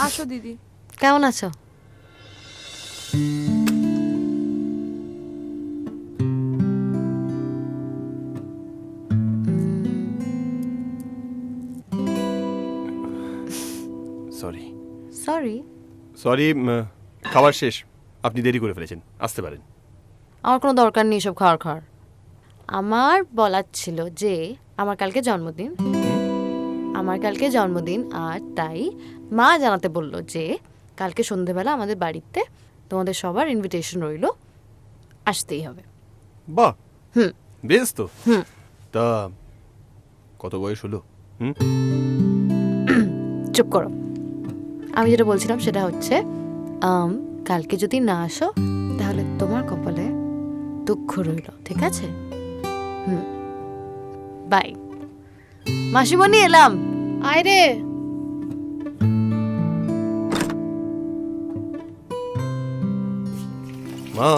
আসো দিদি। কেমন আছো? Sorry sorry? সরি, খাবার শেষ, আপনি দেরি করে ফেলেছেন, আসতে পারেন। আমার কোনো দরকার নেই সব খাওয়ার। আমার বলার ছিল যে আমার কালকে জন্মদিন, আর তাই মা জানাতে বলল যে কালকে সন্ধেবেলা আমাদের বাড়িতে তোমাদের সবার ইনভিটেশন রইল, আসতেই হবে। বাহ, হুম। বেশ তো। হুম। তা কত বয়স হলো? চুপ করো। আমি যেটা বলছিলাম সেটা হচ্ছে কালকে যদি না আসো তাহলে তোমার কপালে দুঃখ রইল, ঠিক আছে? বাই। মাসিমণি এলাম। আয় রে। মা,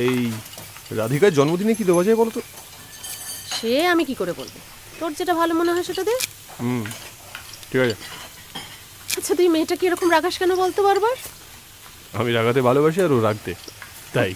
এই রাধিকার জন্মদিনে কি দেওয়া যায় বলো তো? সে আমি কি করে বলবো, তোর যেটা ভালো মনে হয় সেটা দে। ঠিক আছে। আচ্ছা তুই মেয়েটাকে এরকম রাগাস কেন বলতো বারবার? আমি রাগাতে ভালোবাসি আর ও রাখতে, তাই।